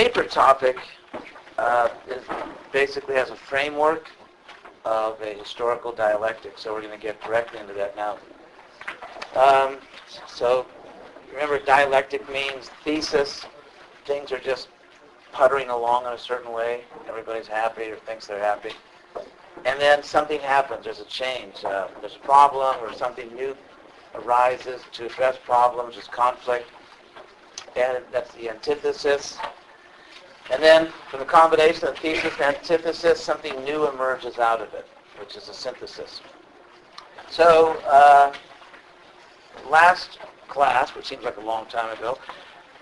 paper topic basically has a framework of a historical dialectic, so we're going to get directly into that now. So remember, dialectic means thesis. Things are just puttering along in a certain way. Everybody's happy or thinks they're happy. And then something happens. There's a change. There's a problem or something new arises to address problems. There's conflict. And that's the antithesis. And then from the combination of thesis and antithesis, something new emerges out of it, which is a synthesis. So last class, which seems like a long time ago,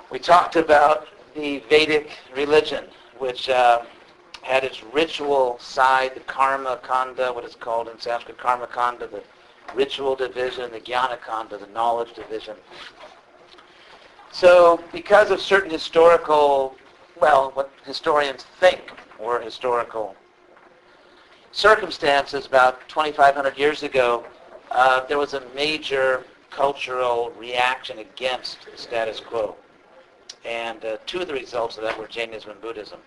we talked about the Vedic religion, which had its ritual side, the karma kanda, what is called in Sanskrit karma kanda, the ritual division, the jnana kanda, the knowledge division. So because of certain historical, well, what historians think were historical circumstances about 2,500 years ago, there was a major cultural reaction against the status quo. And two of the results of that were Jainism and Buddhism.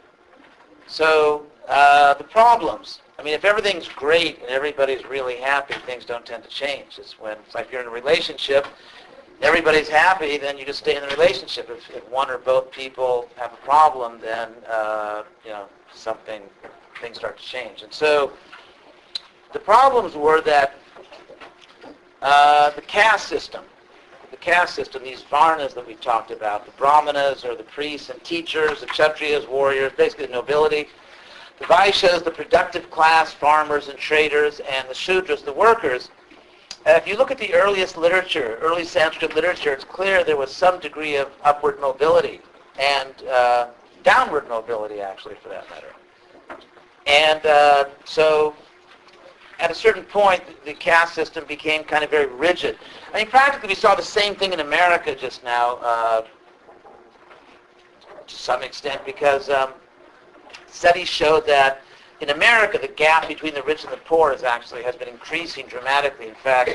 So the problems, I mean, if everything's great and everybody's really happy, things don't tend to change. It's like you're in a relationship, everybody's happy, then you just stay in the relationship. If one or both people have a problem, then things start to change. And so the problems were that the caste system, these varnas that we talked about, the brahmanas or the priests and teachers, the kshatriyas, warriors, basically the nobility, the vaishyas, the productive class, farmers and traders, and the shudras, the workers. If you look at the earliest literature, early Sanskrit literature, it's clear there was some degree of upward mobility and downward mobility, actually, for that matter. And so at a certain point, the caste system became kind of very rigid. I mean, practically, we saw the same thing in America just now, to some extent, because studies showed that in America, the gap between the rich and the poor has been increasing dramatically. In fact,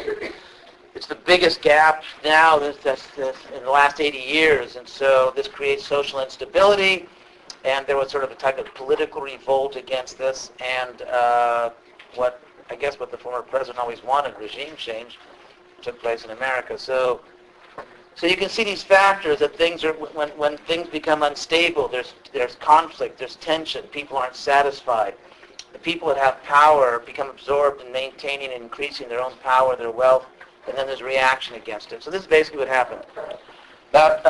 it's the biggest gap now in the last 80 years, and so this creates social instability, and there was sort of a type of political revolt against this, and what the former president always wanted, regime change, took place in America. So you can see these factors that things are, when things become unstable, there's conflict, there's tension, people aren't satisfied. The people that have power become absorbed in maintaining and increasing their own power, their wealth, and then there's reaction against it. So this is basically what happened. About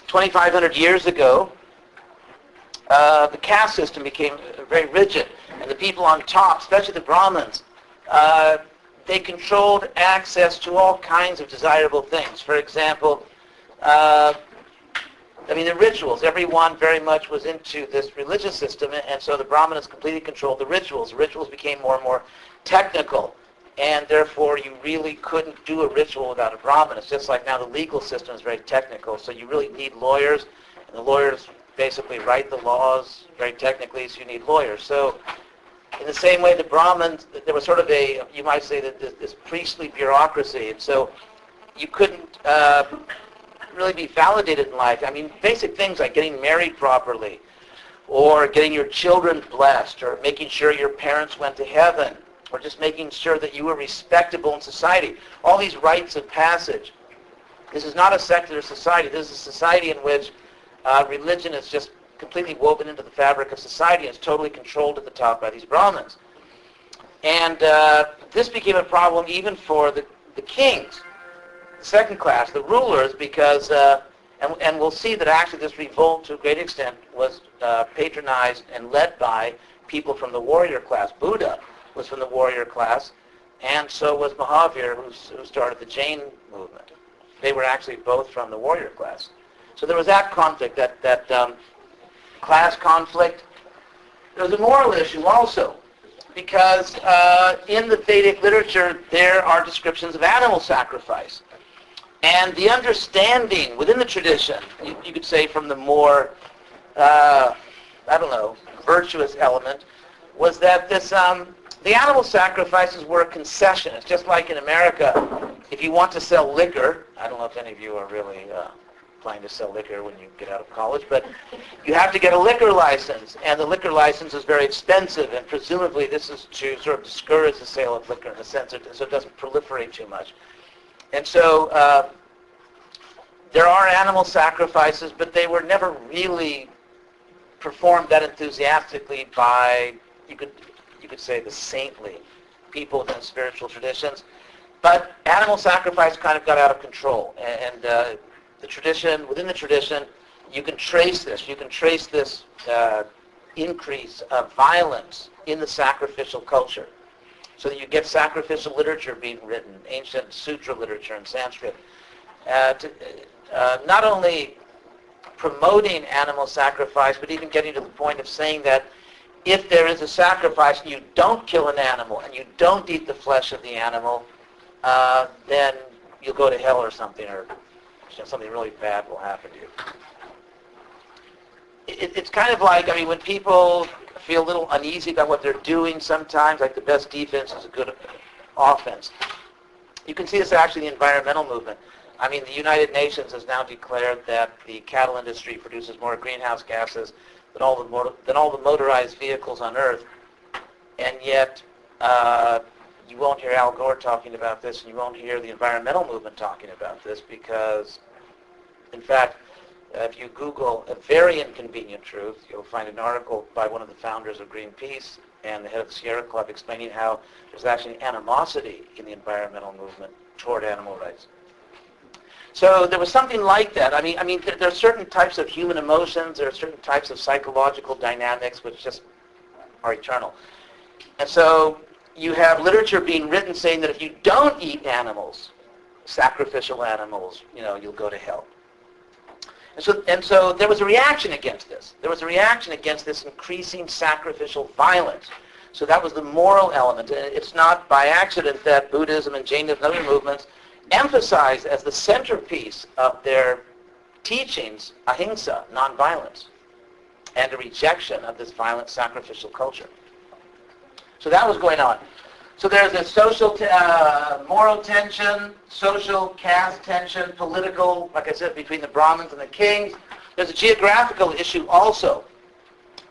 2,500 years ago, the caste system became very rigid, and the people on top, especially the Brahmins, they controlled access to all kinds of desirable things. For example, the rituals. Everyone very much was into this religious system, and so the Brahmanas completely controlled the rituals. The rituals became more and more technical, and therefore you really couldn't do a ritual without a Brahmin. It's just like now the legal system is very technical, so you really need lawyers, and the lawyers basically write the laws very technically, so you need lawyers. So in the same way, the Brahmins, there was sort of you might say that this priestly bureaucracy, and so you couldn't really be validated in life. I mean, basic things like getting married properly, or getting your children blessed, or making sure your parents went to heaven, or just making sure that you were respectable in society. All these rites of passage. This is not a secular society. This is a society in which religion is just completely woven into the fabric of society and is totally controlled at the top by these Brahmins. And this became a problem even for the kings, the second class, the rulers, because, and we'll see that actually this revolt to a great extent was patronized and led by people from the warrior class. Buddha was from the warrior class, and so was Mahavir, who started the Jain movement. They were actually both from the warrior class. So there was that conflict, that class conflict. There was a moral issue also, because in the Vedic literature there are descriptions of animal sacrifice. And the understanding within the tradition, you could say from the more, virtuous element, was that the animal sacrifices were a concession. It's just like in America, if you want to sell liquor, I don't know if any of you are really applying to sell liquor when you get out of college, but you have to get a liquor license, and the liquor license is very expensive, and presumably this is to sort of discourage the sale of liquor in a sense, so it doesn't proliferate too much. And so there are animal sacrifices, but they were never really performed that enthusiastically by, you could say, the saintly people within spiritual traditions. But animal sacrifice kind of got out of control, and the tradition, within the tradition, you can trace this. You can trace this increase of violence in the sacrificial culture, so that you get sacrificial literature being written, ancient sutra literature in Sanskrit, not only promoting animal sacrifice, but even getting to the point of saying that if there is a sacrifice and you don't kill an animal and you don't eat the flesh of the animal, then you'll go to hell or something, or something really bad will happen to you. It's kind of like, I mean, when people feel a little uneasy about what they're doing sometimes, like the best defense is a good offense. You can see this actually in the environmental movement. I mean, the United Nations has now declared that the cattle industry produces more greenhouse gases than all the motorized vehicles on Earth, and yet you won't hear Al Gore talking about this, and you won't hear the environmental movement talking about this, because, in fact, if you Google a very inconvenient truth, you'll find an article by one of the founders of Greenpeace and the head of the Sierra Club explaining how there's actually animosity in the environmental movement toward animal rights. So there was something like that. I mean, there are certain types of human emotions, there are certain types of psychological dynamics which just are eternal. And so you have literature being written saying that if you don't eat animals, sacrificial animals, you'll go to hell. And so there was a reaction against this. There was a reaction against this increasing sacrificial violence. So that was the moral element. And it's not by accident that Buddhism and Jainism and other movements emphasize as the centerpiece of their teachings ahimsa, nonviolence, and a rejection of this violent sacrificial culture. So that was going on. So there's a social, moral tension, social caste tension, political, like I said, between the Brahmins and the kings. There's a geographical issue also,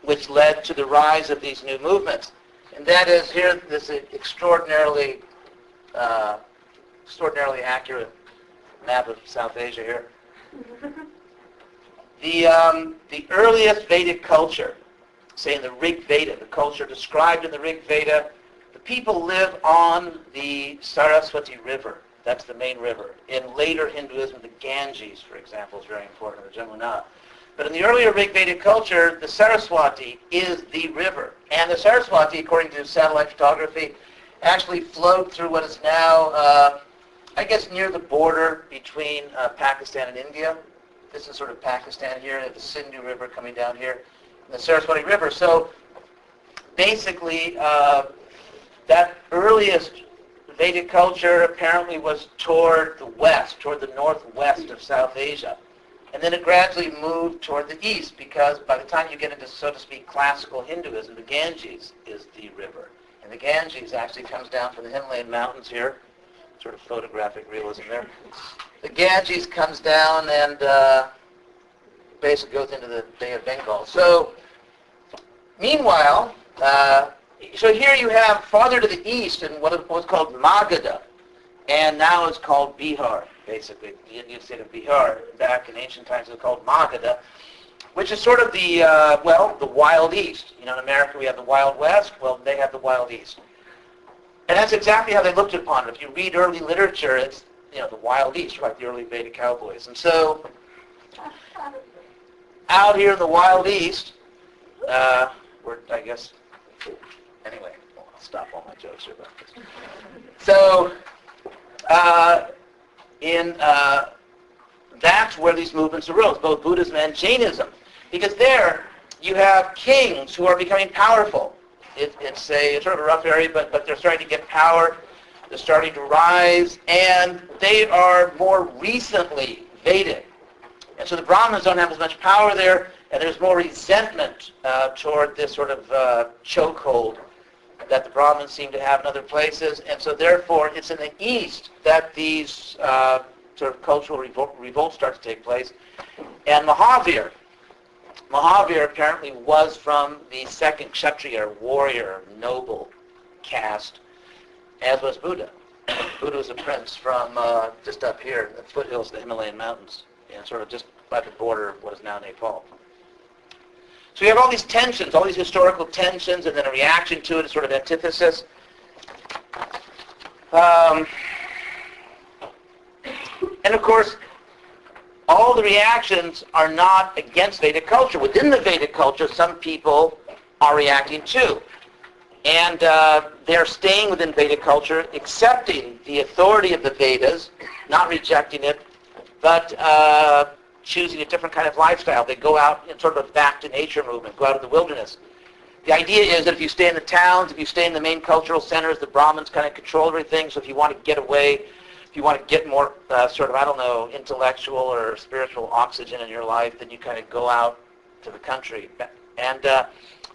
which led to the rise of these new movements. And that is here, this extraordinarily accurate map of South Asia here. The earliest Vedic culture, say in the Rig Veda, the culture described in the Rig Veda, the people live on the Saraswati River. That's the main river. In later Hinduism, the Ganges, for example, is very important, or the Jamuna. But in the earlier Rig Vedic culture, the Saraswati is the river. And the Saraswati, according to satellite photography, actually flowed through what is now, I guess, near the border between Pakistan and India. This is sort of Pakistan here, the Sindhu River coming down here, and the Saraswati River. So basically, that earliest Vedic culture apparently was toward the west, toward the northwest of South Asia. And then it gradually moved toward the east, because by the time you get into, so to speak, classical Hinduism, the Ganges is the river. And the Ganges actually comes down from the Himalayan mountains here, sort of photographic realism there. The Ganges comes down and basically goes into the Bay of Bengal. So, meanwhile, so here you have farther to the east in what was called Magadha, and now it's called Bihar, basically. The Indian state of Bihar. Back in ancient times it was called Magadha, which is sort of the, the Wild East. In America we have the Wild West. Well, they have the Wild East. And that's exactly how they looked upon it. If you read early literature, it's, the Wild East, like the early Vedic cowboys. And so, out here in the Wild East, we're, I guess, anyway, I'll stop all my jokes here about this. So, that's where these movements arose, both Buddhism and Jainism. Because there, you have kings who are becoming powerful. It's sort of a rough area, but they're starting to get power. They're starting to rise, and they are more recently Vedic. And so the Brahmins don't have as much power there, and there's more resentment toward this sort of chokehold that the Brahmins seem to have in other places. And so therefore, it's in the East that these sort of cultural revolt start to take place. And Mahavir apparently was from the second Kshatriya, warrior, noble caste, as was Buddha. Buddha was a prince from just up here, the foothills of the Himalayan mountains, and sort of just by the border of what is now Nepal. So you have all these tensions, all these historical tensions, and then a reaction to it, a sort of antithesis. And of course, all the reactions are not against Vedic culture. Within the Vedic culture, some people are reacting too. And they're staying within Vedic culture, accepting the authority of the Vedas, not rejecting it, but choosing a different kind of lifestyle. They go out in sort of a back to nature movement, go out in the wilderness. The idea is that if you stay in the towns, if you stay in the main cultural centers, the Brahmins kind of control everything. So if you want to get away, if you want to get more sort of, I don't know, intellectual or spiritual oxygen in your life, then you kind of go out to the country. And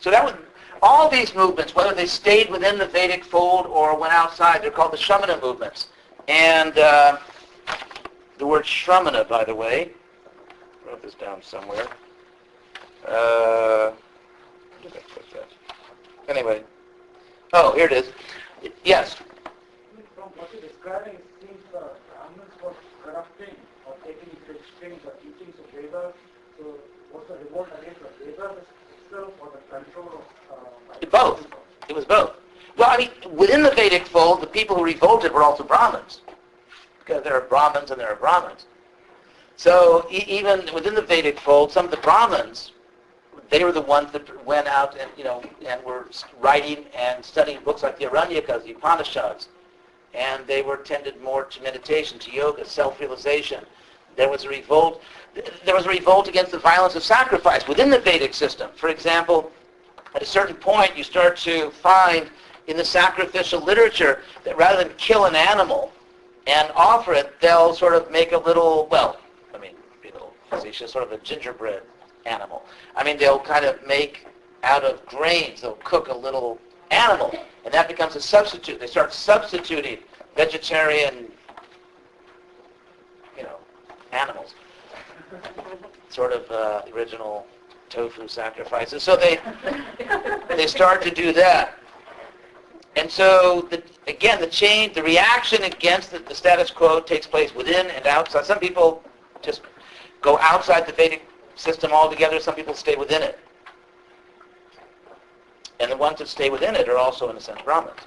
so that was, all these movements, whether they stayed within the Vedic fold or went outside, they're called the Shramana movements. And the word Shramana, by the way, I wrote this down somewhere. Anyway. Oh, here it is. Yes. From what you're describing, it seems the Brahmins were corrupting or taking into extreme the teachings of Vedas. So was the revolt against the Vedas itself or the control of... Both. It was both. Well, I mean, within the Vedic fold, the people who revolted were also Brahmins. Because there are Brahmins and there are Brahmins. So even within the Vedic fold, some of the Brahmins, they were the ones that went out and, and were writing and studying books like the Aranyakas, the Upanishads. And they were tended more to meditation, to yoga, self-realization. There was a revolt. There was a revolt against the violence of sacrifice within the Vedic system. For example, at a certain point, you start to find in the sacrificial literature that rather than kill an animal and offer it, they'll sort of make a little, well, I mean, be a little facetious, sort of a gingerbread animal. I mean, they'll kind of make out of grains, they'll cook a little animal, and that becomes a substitute. They start substituting vegetarian, animals, sort of the original tofu sacrifices. So they start to do that. And so, again, the reaction against the status quo takes place within and outside. Some people just go outside the Vedic system altogether. Some people stay within it. And the ones that stay within it are also, in a sense, Brahmins.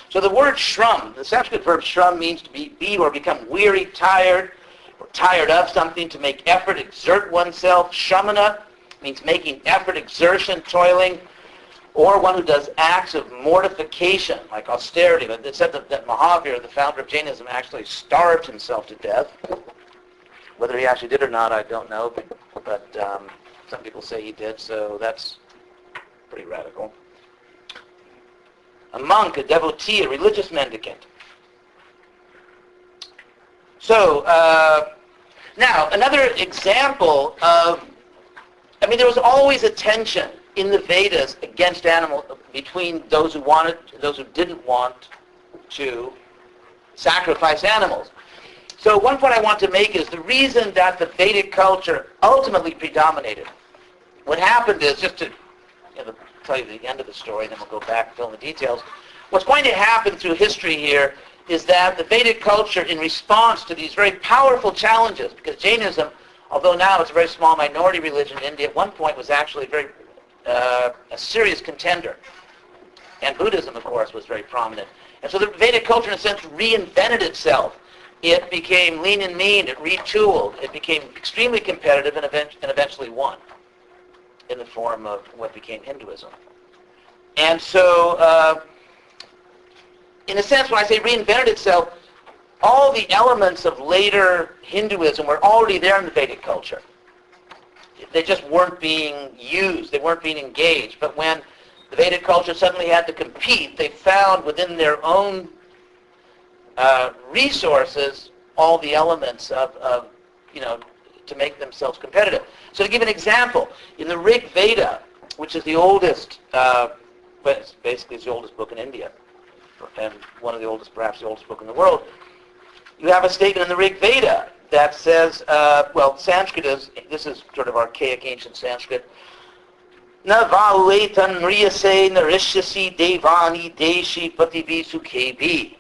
So the word shram, the Sanskrit verb shram means to be or become weary, tired, or tired of something, to make effort, exert oneself. Shramana means making effort, exertion, toiling, or one who does acts of mortification, like austerity. But it said that Mahavir, the founder of Jainism, actually starved himself to death. Whether he actually did or not, I don't know, but some people say he did, so that's pretty radical. A monk, a devotee, a religious mendicant. So, now, another example of, there was always a tension in the Vedas against between those who wanted, those who didn't want to sacrifice animals. So one point I want to make is the reason that the Vedic culture ultimately predominated. What happened is, just to tell you the end of the story, and then we'll go back and fill in the details. What's going to happen through history here is that the Vedic culture, in response to these very powerful challenges, because Jainism, although now it's a very small minority religion in India, at one point was actually a serious contender. And Buddhism, of course, was very prominent. And so the Vedic culture, in a sense, reinvented itself. It became lean and mean, it retooled, it became extremely competitive and eventually won in the form of what became Hinduism. And so, in a sense, when I say reinvented itself, all the elements of later Hinduism were already there in the Vedic culture. They just weren't being used, they weren't being engaged. But when the Vedic culture suddenly had to compete, they found within their own resources all the elements of to make themselves competitive. So to give an example, in the Rig Veda, which is the oldest, basically it's the oldest book in India, and one of the oldest, perhaps the oldest book in the world, You have a statement in the Rig Veda that says, Sanskrit this is sort of archaic ancient Sanskrit. Na vahuetan mriyase narishyasi devani deshi pativi sukhebi.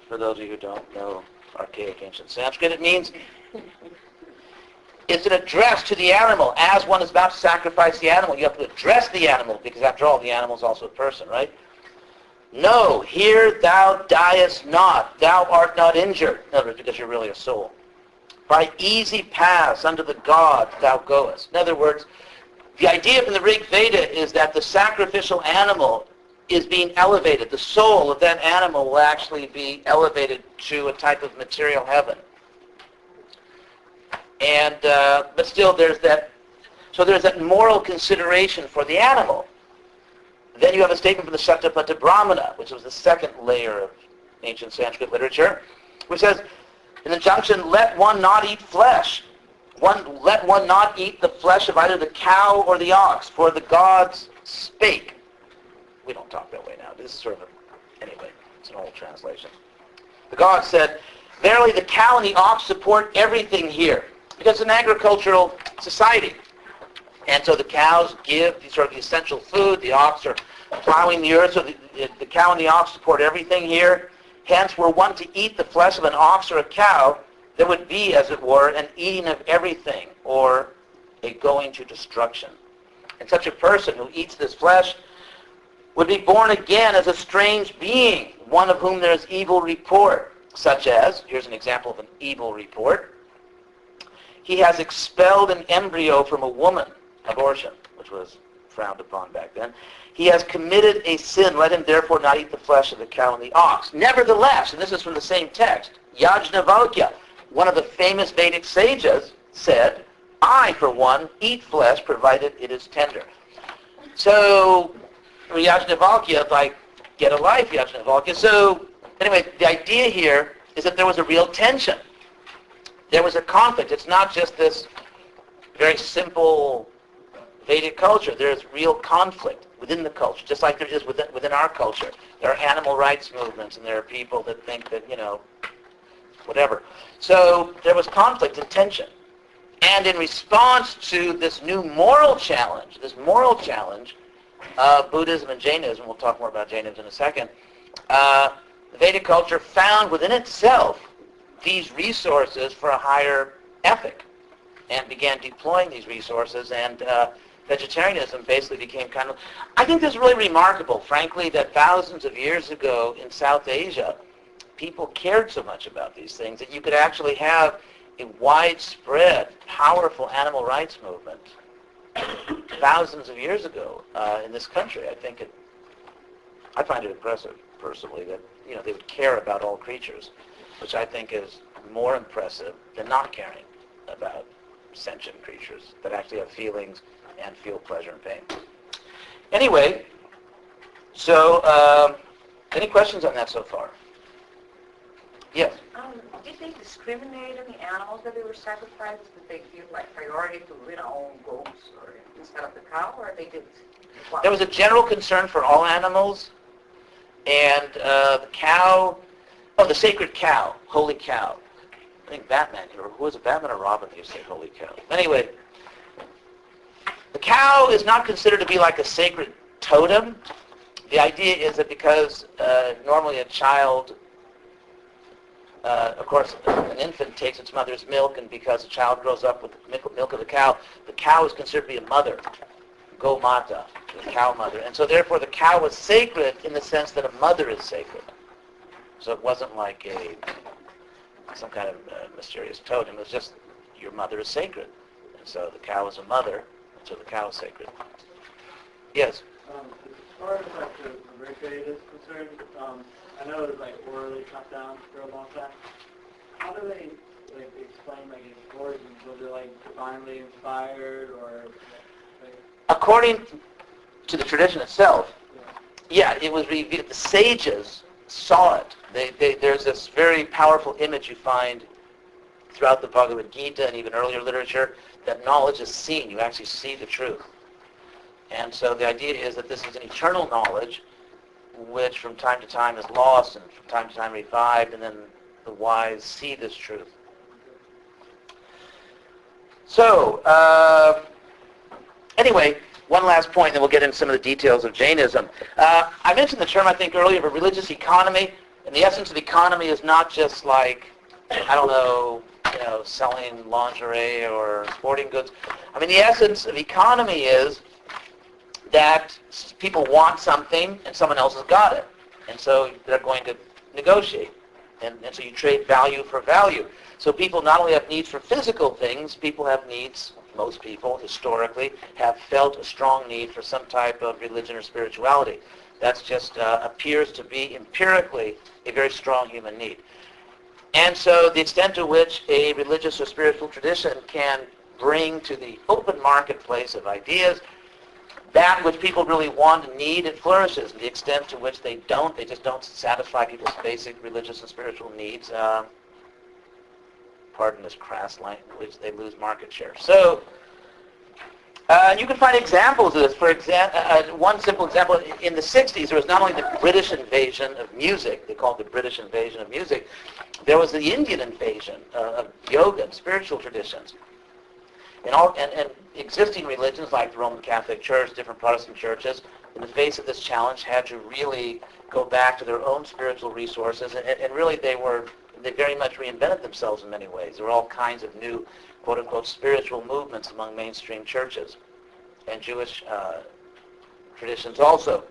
For those of you who don't know archaic ancient Sanskrit, it means it's an address to the animal. As one is about to sacrifice the animal, you have to address the animal, because after all, the animal is also a person, right? No, here thou diest not. Thou art not injured. In other words, because you're really a soul. By easy paths unto the God thou goest. In other words, the idea from the Rig Veda is that the sacrificial animal is being elevated. The soul of that animal will actually be elevated to a type of material heaven. And but still, there's that moral consideration for the animal. Then you have a statement from the Shatapatha Brahmana, which was the second layer of ancient Sanskrit literature, which says, an injunction, let one not eat flesh. Let one not eat the flesh of either the cow or the ox, for the gods spake. We don't talk that way now. This is sort of anyway, it's an old translation. The gods said, verily the cow and the ox support everything here, because it's an agricultural society. And so the cows give sort of the essential food. The ox are plowing the earth. So the cow and the ox support everything here. Hence, were one to eat the flesh of an ox or a cow, there would be, as it were, an eating of everything, or a going to destruction. And such a person who eats this flesh would be born again as a strange being, one of whom there is evil report, such as, here's an example of an evil report, he has expelled an embryo from a woman, abortion, which was frowned upon back then. He has committed a sin. Let him therefore not eat the flesh of the cow and the ox. Nevertheless, and this is from the same text, Yajnavalkya, one of the famous Vedic sages, said, I, for one, eat flesh provided it is tender. So, Yajnavalkya, like, get a life, Yajnavalkya. So, anyway, the idea here is that there was a real tension. There was a conflict. It's not just this very simple Vedic culture. There's real conflict within the culture, just like there is within our culture. There are animal rights movements, and there are people that think that, whatever. So there was conflict and tension. And in response to this new moral challenge, Buddhism and Jainism, we'll talk more about Jainism in a second, the Vedic culture found within itself these resources for a higher ethic and began deploying these resources, and vegetarianism basically became kind of... I think this is really remarkable, frankly, that thousands of years ago in South Asia, people cared so much about these things that you could actually have a widespread, powerful animal rights movement thousands of years ago in this country. I find it impressive, personally, that they would care about all creatures, which I think is more impressive than not caring about sentient creatures that actually have feelings and feel pleasure and pain. Anyway, so any questions on that so far? Yes? Did they discriminate on the animals that they were sacrificed? Did they give priority to goats or instead of the cow, or they did? There was a general concern for all animals, and the cow, the sacred cow, holy cow. I think Batman, or who was it, Batman or Robin, who said holy cow. Anyway, the cow is not considered to be like a sacred totem. The idea is that because normally a child, of course, an infant takes its mother's milk, and because a child grows up with the milk of the cow is considered to be a mother, go mata, the cow mother. And so therefore the cow was sacred in the sense that a mother is sacred. So it wasn't like some kind of mysterious totem. It was just your mother is sacred. And so the cow is a mother, and so the cow is sacred. Yes? As far as the Rig Veda is concerned, I know it was orally cut down for a long time. How do they explain its origins? Was it divinely inspired, or according to the tradition itself, yeah, it was revealed. The sages saw it. There's this very powerful image you find throughout the Bhagavad Gita and even earlier literature, that knowledge is seen. You actually see the truth. And so the idea is that this is an eternal knowledge, which from time to time is lost and from time to time revived, and then the wise see this truth. So, anyway, one last point, and then we'll get into some of the details of Jainism. I mentioned the term, I think, earlier of a religious economy, and the essence of economy is not just like, I don't know, selling lingerie or sporting goods. I mean, the essence of economy is that people want something and someone else has got it. And so they're going to negotiate. And so you trade value for value. So people not only have needs for physical things, people have needs, most people historically, have felt a strong need for some type of religion or spirituality. That's just appears to be empirically a very strong human need. And so the extent to which a religious or spiritual tradition can bring to the open marketplace of ideas that which people really want and need, it flourishes. The extent to which they just don't satisfy people's basic religious and spiritual needs, pardon this crass language, they lose market share. So you can find examples of this. For example, one simple example, in the 60s, there was not only the British invasion of music, they called it the British invasion of music, there was the Indian invasion of yoga and spiritual traditions. And existing religions like the Roman Catholic Church, different Protestant churches, in the face of this challenge, had to really go back to their own spiritual resources, and really they very much reinvented themselves in many ways. There were all kinds of new, quote-unquote, spiritual movements among mainstream churches and Jewish traditions also.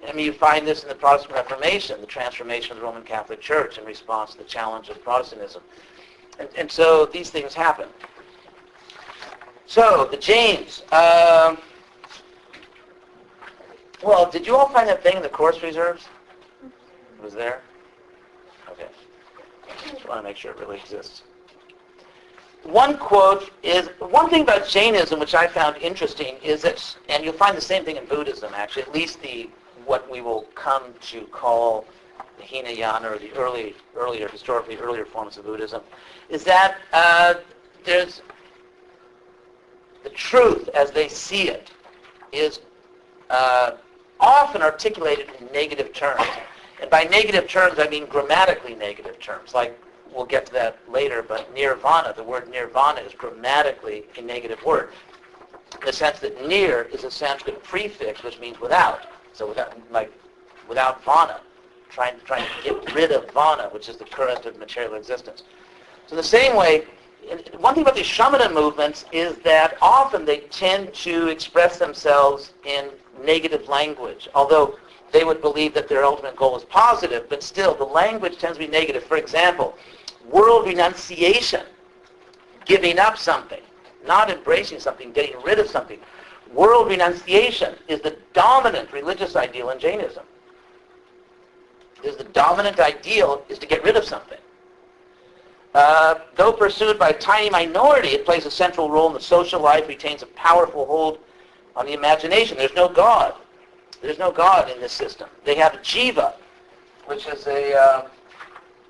I mean, you find this in the Protestant Reformation, the transformation of the Roman Catholic Church in response to the challenge of Protestantism. And so these things happen. So, the Jains. Well, did you all find that thing in the course reserves? It was there? Okay. Just want to make sure it really exists. One quote is, one thing about Jainism which I found interesting is that, and you'll find the same thing in Buddhism actually, at least what we will come to call the Hridayananda or the historically earlier forms of Buddhism, is that there's the truth as they see it is often articulated in negative terms. And by negative terms, I mean grammatically negative terms. Like, we'll get to that later, but nirvana, the word nirvana is grammatically a negative word. In the sense that nir is a Sanskrit prefix which means without. So without vana. Trying to get rid of vana, which is the current of material existence. So in the same way, one thing about these Shramana movements is that often they tend to express themselves in negative language, although they would believe that their ultimate goal is positive, but still the language tends to be negative. For example, world renunciation, giving up something, not embracing something, getting rid of something. World renunciation is the dominant religious ideal in Jainism. The dominant ideal is to get rid of something. Though pursued by a tiny minority, it plays a central role in the social life, retains a powerful hold on the imagination. There's no God. There's no God in this system. They have jiva, which is a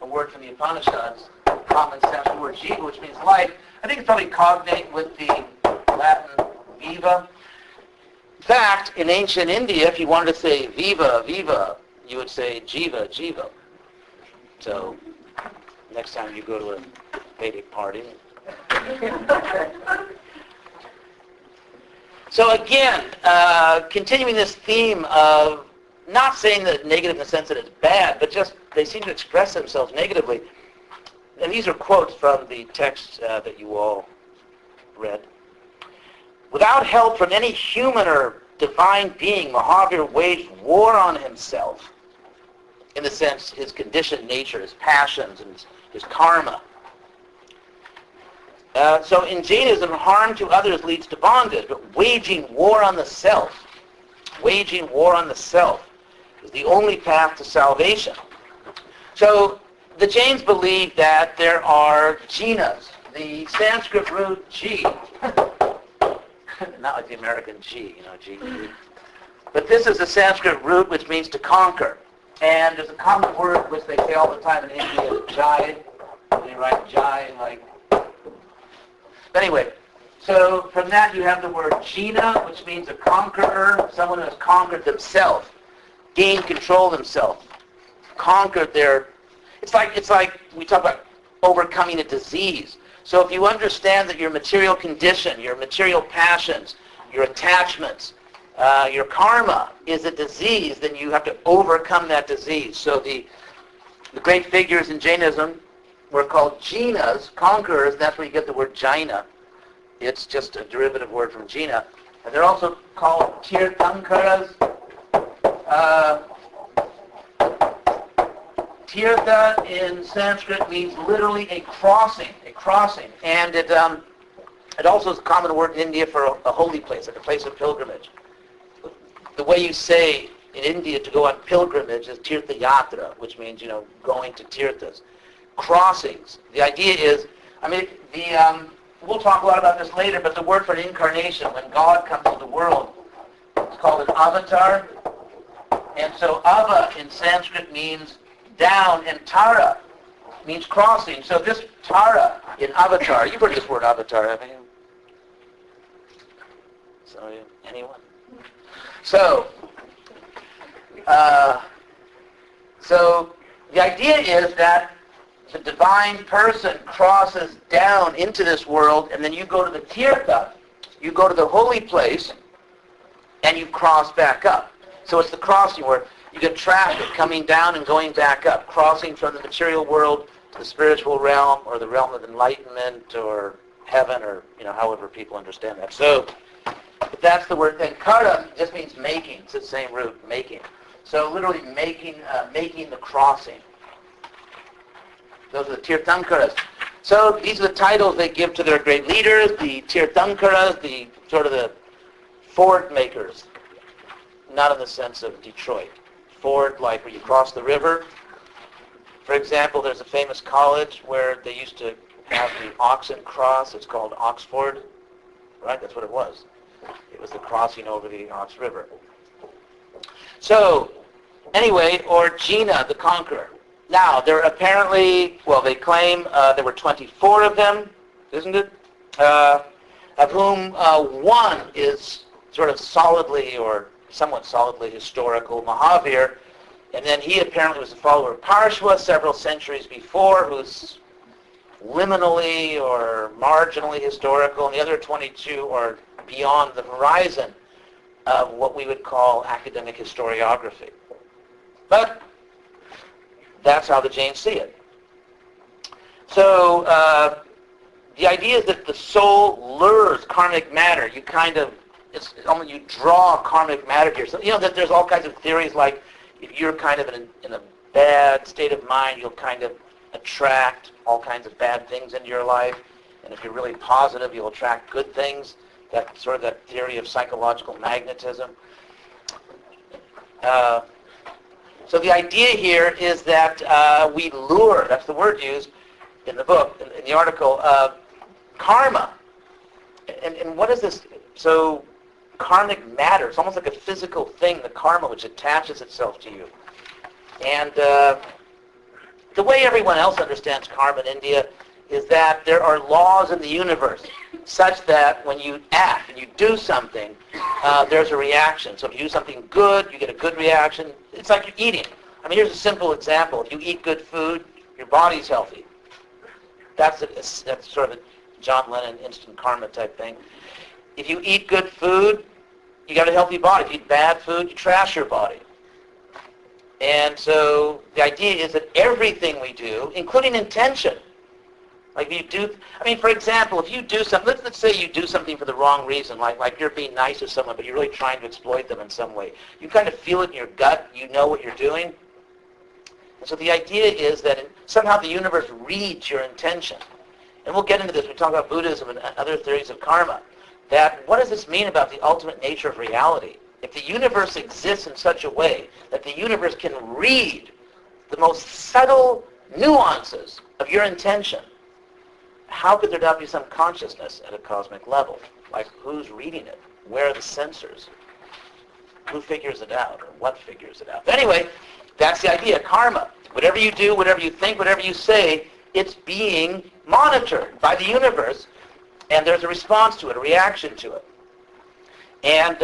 word from the Upanishads, common sense word jiva, which means life. I think it's probably cognate with the Latin viva. In fact, in ancient India, if you wanted to say viva, viva, you would say jiva, jiva. So next time you go to a Vedic party. So again, continuing this theme of not saying that negative in the sense that it's bad, but just they seem to express themselves negatively. And these are quotes from the text that you all read. Without help from any human or divine being, Mahavir waged war on himself, in the sense his conditioned nature, his passions, and his karma. So in Jainism, harm to others leads to bondage, but waging war on the self is the only path to salvation. So the Jains believe that there are jinas, the Sanskrit root ji, not like the American G, G. But this is the Sanskrit root which means to conquer. And there's a common word which they say all the time in India, jai. They write jai like... But anyway, so from that you have the word jina, which means a conqueror, someone who has conquered themselves. gained control of themselves, conquered their... It's like we talk about overcoming a disease. So if you understand that your material condition, your material passions, your attachments, your karma is a disease, then you have to overcome that disease. So the great figures in Jainism were called Jinas, conquerors. That's where you get the word Jaina. It's just a derivative word from Jaina. And they're also called Tirthankaras. Tirtha in Sanskrit means literally a crossing. And it also is a common word in India for a holy place, like a place of pilgrimage. The way you say in India to go on pilgrimage is Tirtha Yatra, which means, going to Tirthas. Crossings. The idea is, we'll talk a lot about this later, but the word for an incarnation, when God comes to the world, it's called an avatar. And so ava in Sanskrit means down, and tara means crossing. So this tara in avatar, you've heard this word avatar, haven't you? Sorry, anyone? So the idea is that the divine person crosses down into this world, and then you go to the tirtha, you go to the holy place, and you cross back up. So it's the crossing where you get traffic coming down and going back up, crossing from the material world to the spiritual realm, or the realm of enlightenment, or heaven, or however people understand that. So but that's the word. Then kara just means making. It's the same root, making. So literally making the crossing. Those are the Tirthankaras. So these are the titles they give to their great leaders, the Tirthankaras, the sort of the ford makers. Not in the sense of Detroit. Ford, like where you cross the river. For example, there's a famous college where they used to have the oxen cross. It's called Oxford. Right? That's what it was. It was the crossing over the Ox River. So, anyway, or Jaina, the conqueror. Now, there are apparently, they claim there were 24 of them, isn't it? Of whom one is sort of solidly or somewhat solidly historical, Mahavir, and then he apparently was a follower of Parshva several centuries before, who's liminally or marginally historical, and the other 22 are beyond the horizon of what we would call academic historiography. But that's how the Jains see it. So the idea is that the soul lures karmic matter. You you draw karmic matter to yourself. That there's all kinds of theories like if you're kind of in a bad state of mind, you'll kind of attract all kinds of bad things into your life. And if you're really positive, you'll attract good things. That sort of that theory of psychological magnetism. So the idea here is that we lure, that's the word used in the book, in the article, karma. And what is this? So karmic matter, it's almost like a physical thing, the karma, which attaches itself to you. And the way everyone else understands karma in India is that there are laws in the universe such that when you act and you do something, there's a reaction. So if you do something good, you get a good reaction. It's like you're eating. Here's a simple example. If you eat good food, your body's healthy. That's sort of a John Lennon instant karma type thing. If you eat good food, you got a healthy body. If you eat bad food, you trash your body. And so the idea is that everything we do, including intention, like you do, for example, if you do something, let's say you do something for the wrong reason, like you're being nice to someone, but you're really trying to exploit them in some way. You kind of feel it in your gut, you know what you're doing. And so the idea is that somehow the universe reads your intention. And we'll get into this, we talk about Buddhism and other theories of karma, that what does this mean about the ultimate nature of reality? If the universe exists in such a way that the universe can read the most subtle nuances of your intention, how could there not be some consciousness at a cosmic level? Like, who's reading it? Where are the sensors? Who figures it out? Or what figures it out? Anyway, that's the idea, karma. Whatever you do, whatever you think, whatever you say, it's being monitored by the universe, and there's a response to it, a reaction to it. And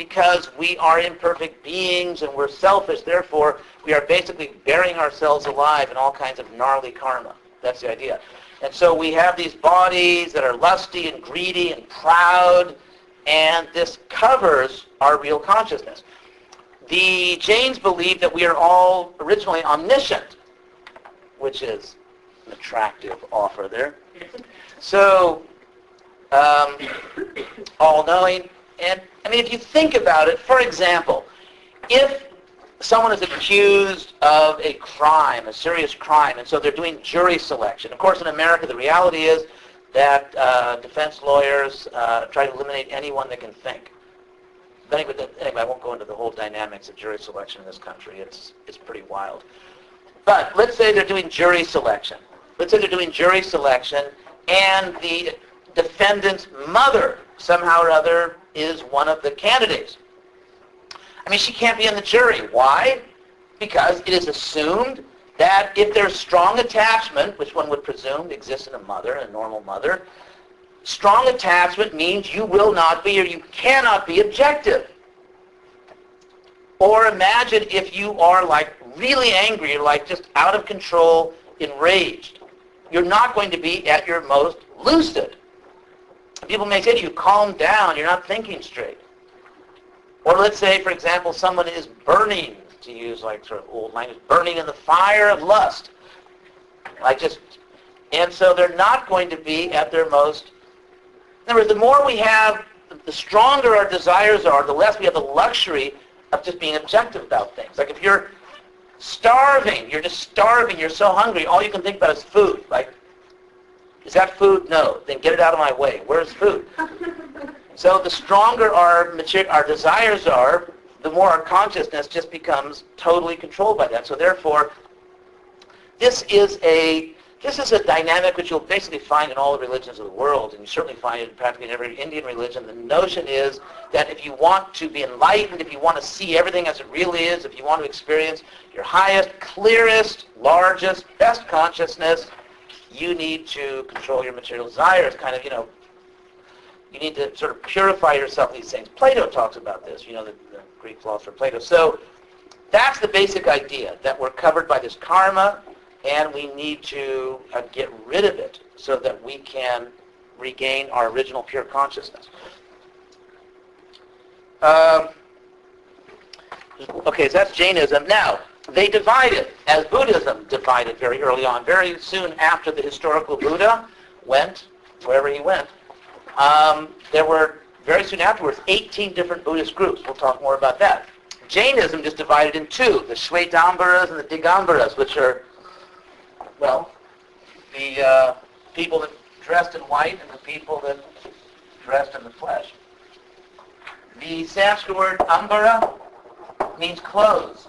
because we are imperfect beings and we're selfish, therefore we are basically burying ourselves alive in all kinds of gnarly karma. That's the idea. And so we have these bodies that are lusty and greedy and proud, and this covers our real consciousness. The Jains believe that we are all originally omniscient, which is an attractive offer there. So, all-knowing. And, I mean, if you think about it, for example, if someone is accused of a crime, a serious crime, and so they're doing jury selection. Of course, in America, the reality is that defense lawyers try to eliminate anyone that can think. But anyway, I won't go into the whole dynamics of jury selection in this country. It's pretty wild. But let's say they're doing jury selection. Let's say they're doing jury selection, and the defendant's mother, somehow or other, is one of the candidates. I mean, she can't be in the jury. Why? Because it is assumed that if there's strong attachment, which one would presume exists in a mother, a normal mother, strong attachment means you will not be or you cannot be objective. Or imagine if you are like really angry, you're like just out of control, enraged. You're not going to be at your most lucid. People may say to you, calm down, you're not thinking straight. Or let's say, for example, someone is burning, to use like sort of old language, burning in the fire of lust. And so they're not going to be at their most. In other words, the more we have, the stronger our desires are, the less we have the luxury of just being objective about things. Like if you're starving, you're just starving, you're so hungry, all you can think about is food. Like, is that food? No. Then get it out of my way. Where's food? So the stronger our desires are, the more our consciousness just becomes totally controlled by that. So therefore, this is a dynamic which you'll basically find in all the religions of the world, and you certainly find it practically in every Indian religion. The notion is that if you want to be enlightened, if you want to see everything as it really is, if you want to experience your highest, clearest, largest, best consciousness, you need to control your material desires, kind of, you need to sort of purify yourself of these things. Plato talks about this, the Greek philosopher Plato. So that's the basic idea, that we're covered by this karma, and we need to get rid of it so that we can regain our original pure consciousness. Okay, so that's Jainism. Now, they divided, as Buddhism divided very early on. Very soon after the historical Buddha went, wherever he went, there were, very soon afterwards, 18 different Buddhist groups. We'll talk more about that. Jainism just divided in two, the Shwetambaras and the Digambaras, which are, well, the people that dressed in white and the people that dressed in the flesh. The Sanskrit word ambara means clothes,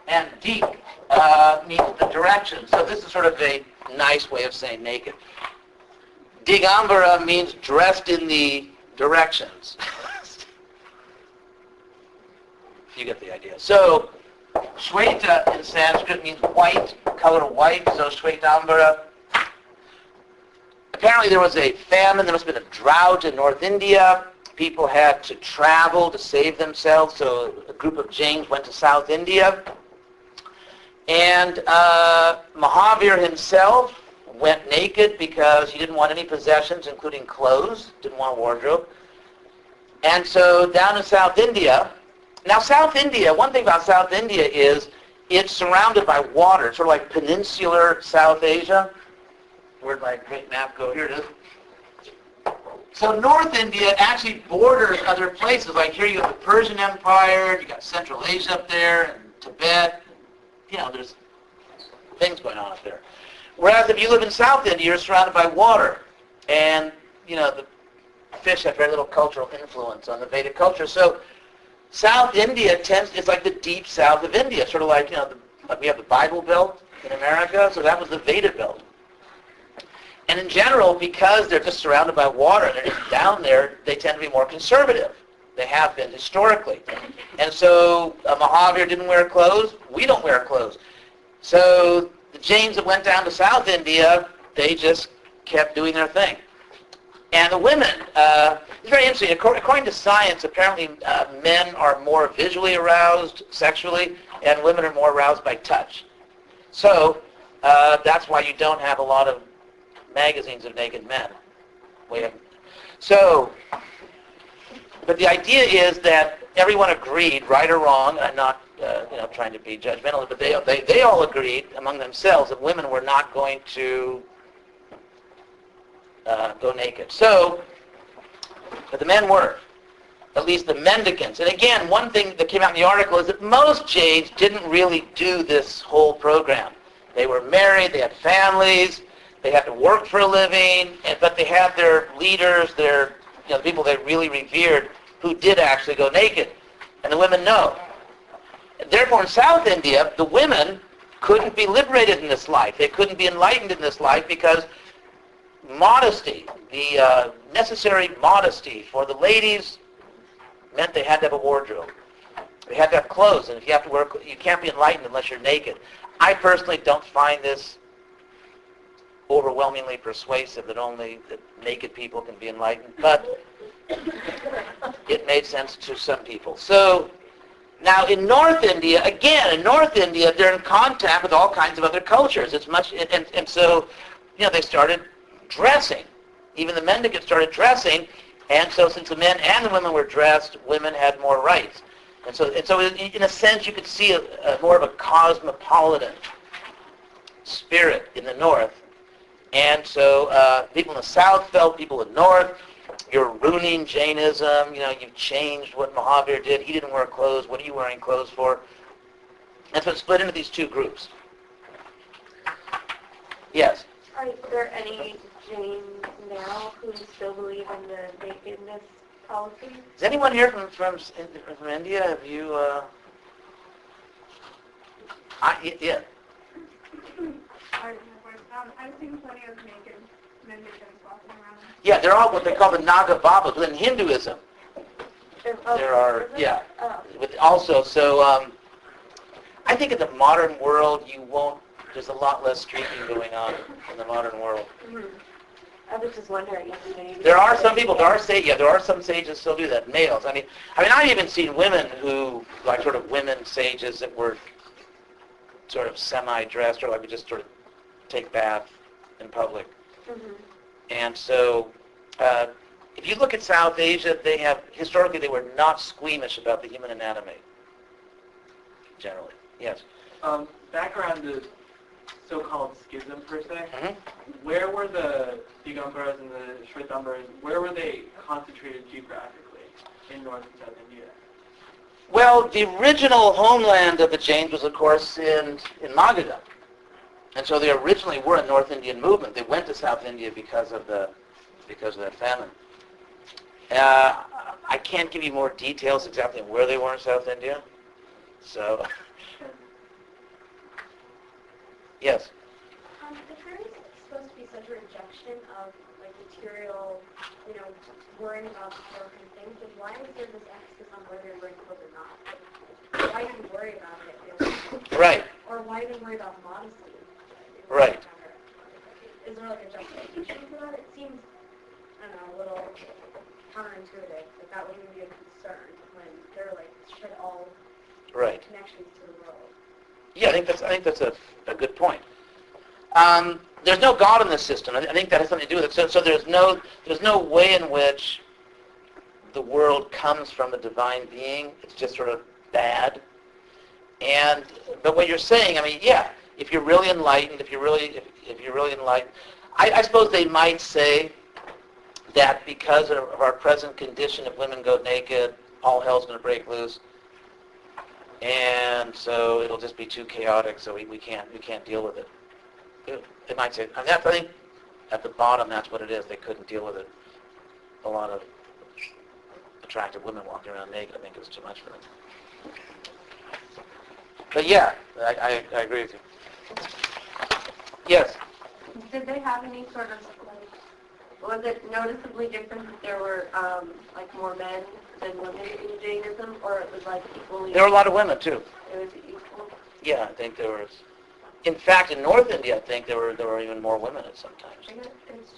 and dik means the direction. So this is sort of a nice way of saying naked. Digambara means dressed in the directions. You get the idea. So Shweta in Sanskrit means white, color white, so Shwetambara. Apparently there was a famine, there must have been a drought in North India. People had to travel to save themselves, so a group of Jains went to South India. And Mahavir himself went naked because he didn't want any possessions, including clothes, didn't want a wardrobe. And so down in South India, now South India, one thing about South India is it's surrounded by water, sort of like peninsular South Asia. Where'd my great map go? Here it is. So North India actually borders other places. Like here you have the Persian Empire, you got Central Asia up there, and Tibet. There's things going on up there. Whereas if you live in South India, you're surrounded by water. And, the fish have very little cultural influence on the Vedic culture. So South India it's like the deep south of India, sort of like, we have the Bible Belt in America, so that was the Veda Belt. And in general, because they're just surrounded by water and they're just down there, they tend to be more conservative. They have been historically. And so Mahavir didn't wear clothes. We don't wear clothes. So the Jains that went down to South India, they just kept doing their thing. And the women, it's very interesting. According to science, apparently men are more visually aroused sexually, and women are more aroused by touch. So that's why you don't have a lot of magazines of naked men. So, but the idea is that everyone agreed, right or wrong, I'm not trying to be judgmental, but they all agreed among themselves that women were not going to go naked. So, but the men were, at least the mendicants. And again, one thing that came out in the article is that most jains didn't really do this whole program. They were married, they had families, they had to work for a living, but they had their leaders, the people they really revered, who did actually go naked. And the women no. Therefore, in South India, the women couldn't be liberated in this life. They couldn't be enlightened in this life because modesty, the necessary modesty for the ladies meant they had to have a wardrobe. They had to have clothes, and if you have to wear, you can't be enlightened unless you're naked. I personally don't find this overwhelmingly persuasive that only that naked people can be enlightened, but it made sense to some people. So now in North India, again, they're in contact with all kinds of other cultures. It's much, and so they started dressing. Even the mendicants started dressing, and so since the men and the women were dressed, women had more rights. And so in a sense, you could see a more of a cosmopolitan spirit in the North. And so people in the South felt people in the North, you're ruining Jainism, you've changed what Mahavir did. He didn't wear clothes. What are you wearing clothes for? And so it split into these two groups. Yes? Are there any Jains now who still believe in the nakedness policy? Is anyone here from India? Have you, yeah. I've seen plenty of naked mendicants walking around. Yeah, they're all what they call the Naga Babas within Hinduism. There are, yeah. But also, so I think in the modern world, there's a lot less streaking going on in the modern world. Mm-hmm. I was just wondering. There are some people, there are some sages still do that, males. I mean, I've even seen women who, like sort of women sages that were sort of semi-dressed or like would just sort of take bath in public. Mm-hmm. And so, if you look at South Asia, historically they were not squeamish about the human anatomy, generally. Yes? Back around the so-called schism per se, Mm-hmm. where were the Digambaras and the Shwetambaras, where were they concentrated geographically in North and South India? Well, the original homeland of the Jains was, of course, in Magadha. And so they originally were a North Indian movement. They went to South India because of that famine. I can't give you more details exactly where they were in South India. So, yes. If there is supposed to be such a rejection of material, worrying about broken things, then why is there this emphasis on whether you're wearing clothes or not? Why even worry about it? Right. Or why even worry about modesty? Right. Is there a justification for that? It seems, a little counterintuitive that would even be a concern when they're shed all Right. connections to the world. Yeah, I think that's a good point. There's no God in this system. I think that has something to do with it. So there's no way in which the world comes from the divine being. It's just sort of bad. But what you're saying, if you're really enlightened, if you're really enlightened, I suppose they might say that because of our present condition, if women go naked, all hell's going to break loose, and so it'll just be too chaotic. So we can't deal with it. They might say, I think at the bottom that's what it is. They couldn't deal with it. A lot of attractive women walking around naked. I think it was too much for them. But yeah, I agree with you. Yes. Did they have any sort of, was it noticeably different that there were, more men than women in Jainism, or it was, equally? There were a lot of women, too. It was equal? Yeah, I think there was. In fact, in North India, I think there were even more women at some times. I guess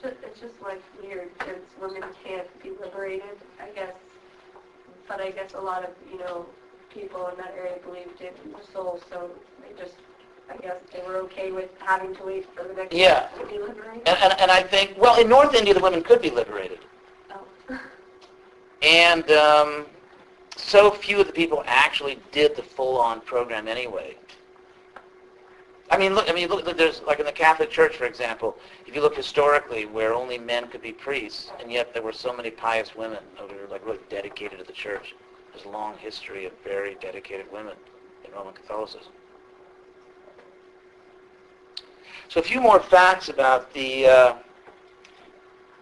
it's just like weird because women can't be liberated, I guess. But I guess a lot of, people in that area believed in the soul, so I guess they were okay with having to wait for the next Yeah. to be liberated. And I think, well, in North India, the women could be liberated. Oh. And so few of the people actually did the full-on program anyway. I mean, look. There's like in the Catholic Church, for example. If you look historically, where only men could be priests, and yet there were so many pious women who were like really dedicated to the church. There's a long history of very dedicated women in Roman Catholicism. So a few more facts about the.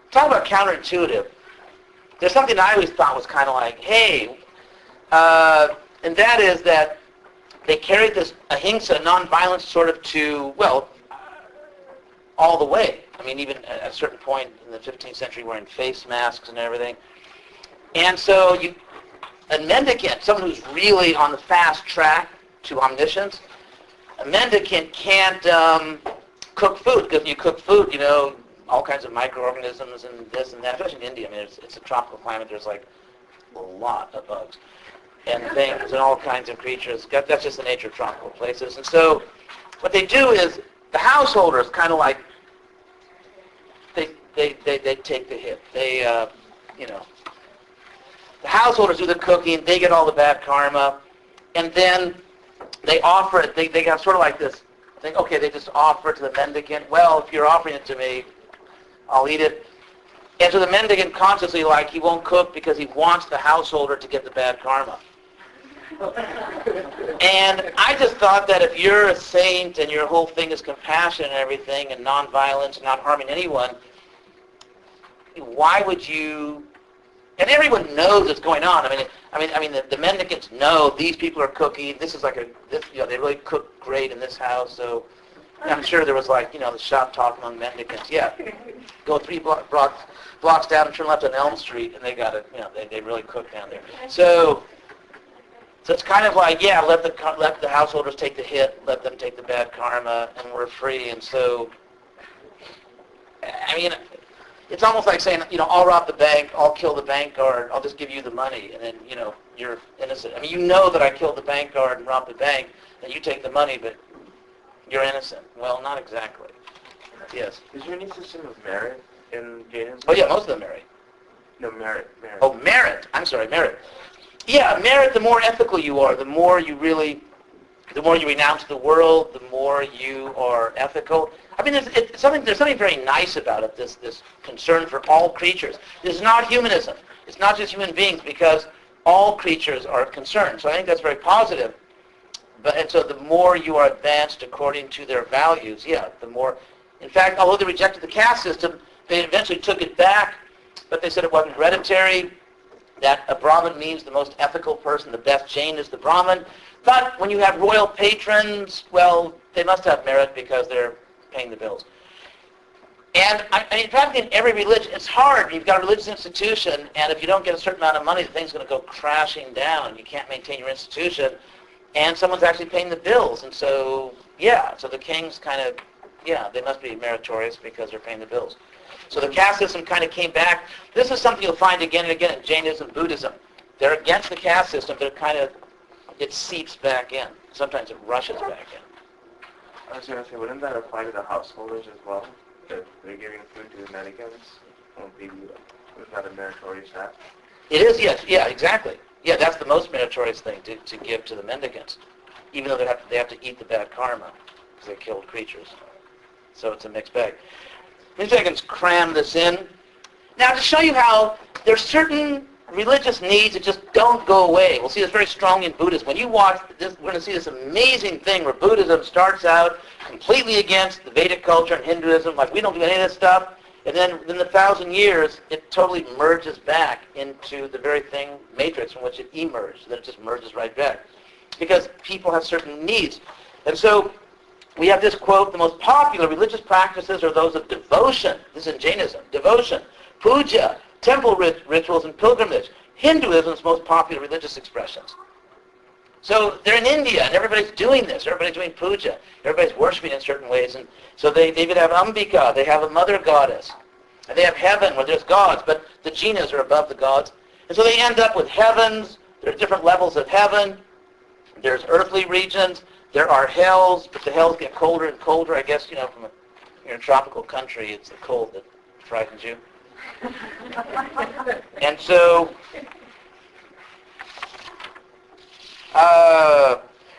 Talk about counterintuitive. There's something I always thought was kind of like, hey, and that is that they carried this ahimsa, nonviolence, sort of to, well, all the way. I mean, even at a certain point in the 15th century, wearing face masks and everything. And so a mendicant, someone who's really on the fast track to omniscience, a mendicant can't cook food, because when you cook food, all kinds of microorganisms and this and that, especially in India. I mean, it's a tropical climate. There's like a lot of bugs and things and all kinds of creatures. That's just the nature of tropical places. And so what they do is the householders kind of like, they take the hit. The householders do the cooking. They get all the bad karma. And then they offer it. They have sort of like this thing. Okay, they just offer it to the mendicant. Well, if you're offering it to me, I'll eat it. And so the mendicant consciously, like, he won't cook because he wants the householder to get the bad karma. And I just thought that if you're a saint and your whole thing is compassion and everything and nonviolence, not harming anyone, why would you? And everyone knows what's going on. I mean, the mendicants know these people are cooking. This is like they really cook great in this house. So I'm sure there was like, the shop talk among mendicants. Yeah, go 3 blocks down and turn left on Elm Street, and they got it. They really cook down there. So it's kind of like, yeah, let the householders take the hit, let them take the bad karma, and we're free. And so, I mean, it's almost like saying, I'll rob the bank, I'll kill the bank guard, I'll just give you the money, and then, you're innocent. I mean, you know that I killed the bank guard and robbed the bank, and you take the money, but you're innocent. Well, not exactly. Yes. Is there any system of merit in Jainism? Oh, yeah, most of them marry. No, merit. Oh, merit. I'm sorry, merit. Yeah, merit, the more ethical you are, the more you renounce the world, the more you are ethical. I mean, there's something very nice about it, this concern for all creatures. This is not humanism. It's not just human beings, because all creatures are concerned. So I think that's very positive. And so the more you are advanced according to their values, yeah, the more. In fact, although they rejected the caste system, they eventually took it back, but they said it wasn't hereditary, that a Brahmin means the most ethical person, the best Jain is the Brahmin. But when you have royal patrons, well, they must have merit because they're paying the bills. And in fact, in every religion, it's hard. You've got a religious institution, and if you don't get a certain amount of money, the thing's going to go crashing down. You can't maintain your institution, and someone's actually paying the bills. And so, yeah, so the kings kind of, yeah, they must be meritorious because they're paying the bills. So the caste system kind of came back. This is something you'll find again and again in Jainism, Buddhism. They're against the caste system, but it seeps back in. Sometimes it rushes back in. I was going to say, wouldn't that apply to the householders as well? If they're giving food to the mendicants? Isn't that a meritorious act? It is, yes. Yeah, exactly. Yeah, that's the most meritorious thing to give to the mendicants, even though they have to eat the bad karma because they killed creatures. So it's a mixed bag. Let me see if I can cram this in. Now, to show you how there's certain religious needs that just don't go away. We'll see this very strongly in Buddhism. When you watch this, we're going to see this amazing thing where Buddhism starts out completely against the Vedic culture and Hinduism, like we don't do any of this stuff, and then within 1,000 years, it totally merges back into the very thing, matrix, from which it emerged. Then it just merges right back. Because people have certain needs. And so we have this quote, the most popular religious practices are those of devotion. This is in Jainism. Devotion, puja, temple rituals, and pilgrimage. Hinduism's most popular religious expressions. So they're in India, and everybody's doing this. Everybody's doing puja. Everybody's worshiping in certain ways. And so they even have Ambika. They have a mother goddess. And they have heaven where there's gods, but the jinas are above the gods. And so they end up with heavens. There are different levels of heaven. There's earthly regions. There are hells, but the hells get colder and colder. I guess, you're in a tropical country, it's the cold that frightens you. And so,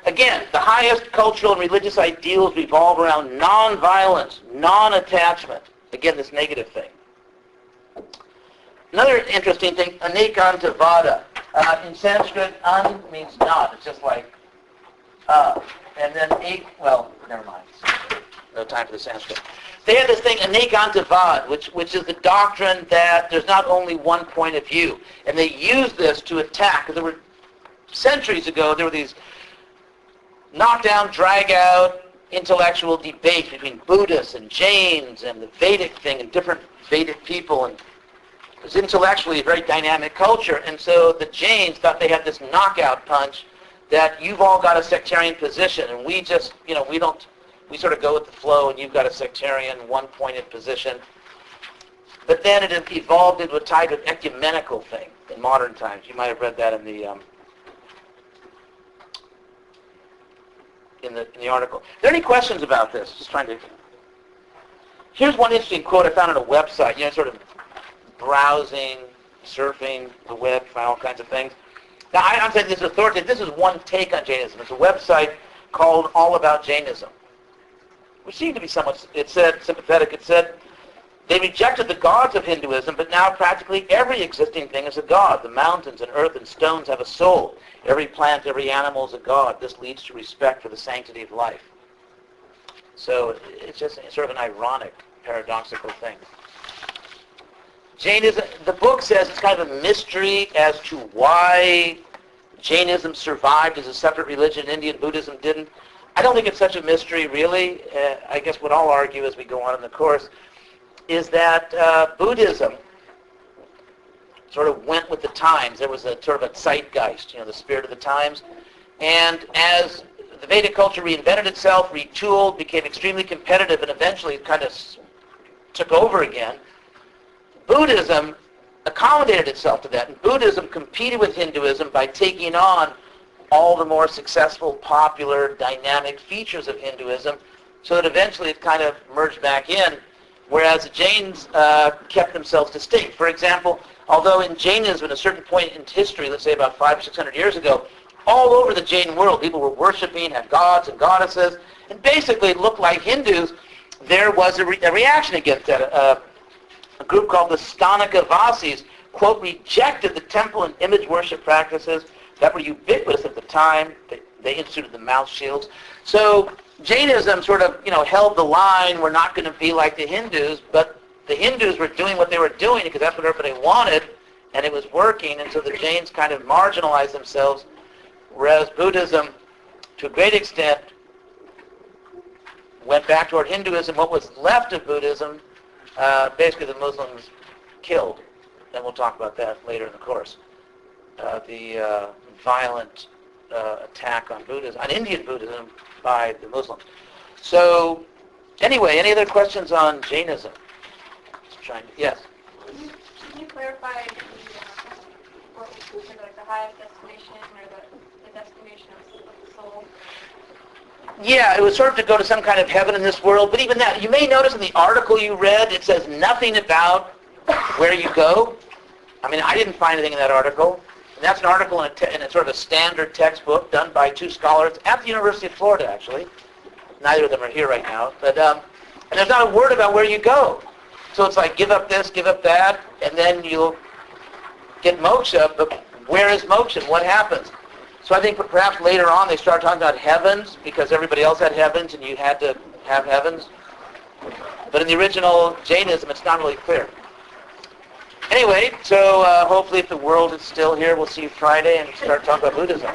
again, the highest cultural and religious ideals revolve around non-violence, non-attachment. Again, this negative thing. Another interesting thing, anekantavada. In Sanskrit, an means not. It's just like, and then never mind. No time for the Sanskrit. They had this thing, anekantavad, which is the doctrine that there's not only one point of view. And they used this to attack, because there were, centuries ago, there were these knockdown, drag-out, intellectual debates between Buddhists and Jains and the Vedic thing and different Vedic people. And it was intellectually a very dynamic culture. And so the Jains thought they had this knockout punch that you've all got a sectarian position, and we just, we sort of go with the flow, and you've got a sectarian, one-pointed position. But then it evolved into a type of ecumenical thing in modern times. You might have read that in the article. Are there any questions about this? Just trying to... Here's one interesting quote I found on a website, sort of browsing, surfing the web, find all kinds of things. Now, I'm saying this is authoritative. This is one take on Jainism. It's a website called All About Jainism, which seemed to be somewhat, it said, sympathetic. It said, they rejected the gods of Hinduism, but now practically every existing thing is a god. The mountains and earth and stones have a soul. Every plant, every animal is a god. This leads to respect for the sanctity of life. So it's just sort of an ironic, paradoxical thing. Jainism, the book says it's kind of a mystery as to why Jainism survived as a separate religion, Indian Buddhism didn't. I don't think it's such a mystery, really. I guess what I'll argue as we go on in the course is that Buddhism sort of went with the times. There was a sort of a zeitgeist, the spirit of the times. And as the Vedic culture reinvented itself, retooled, became extremely competitive, and eventually kind of took over again, Buddhism accommodated itself to that. And Buddhism competed with Hinduism by taking on all the more successful, popular, dynamic features of Hinduism, so that eventually it kind of merged back in, whereas the Jains kept themselves distinct. For example, although in Jainism at a certain point in history, let's say about 500 or 600 years ago, all over the Jain world, people were worshiping, had gods and goddesses, and basically looked like Hindus, there was a reaction against that. A group called the Stanika Vasis, quote, rejected the temple and image worship practices that were ubiquitous at the time. They instituted the mouth shields. So Jainism sort of, held the line, we're not going to be like the Hindus, but the Hindus were doing what they were doing because that's what everybody wanted, and it was working, and so the Jains kind of marginalized themselves, whereas Buddhism, to a great extent, went back toward Hinduism. What was left of Buddhism, basically the Muslims killed, and we'll talk about that later in the course. The violent attack on Buddhism, on Indian Buddhism by the Muslims. So, anyway, any other questions on Jainism? Yes? Can you clarify what was considered like the highest destination or the destination of the soul? Yeah, it was sort of to go to some kind of heaven in this world, but even that, you may notice in the article you read, it says nothing about where you go. I mean, I didn't find anything in that article. And that's an article in a sort of a standard textbook done by two scholars at the University of Florida, actually. Neither of them are here right now. But and there's not a word about where you go. So it's like, give up this, give up that, and then you'll get moksha, but where is moksha? What happens? So I think perhaps later on they start talking about heavens because everybody else had heavens and you had to have heavens. But in the original Jainism, it's not really clear. Anyway, so hopefully if the world is still here, we'll see you Friday and start talking about Buddhism.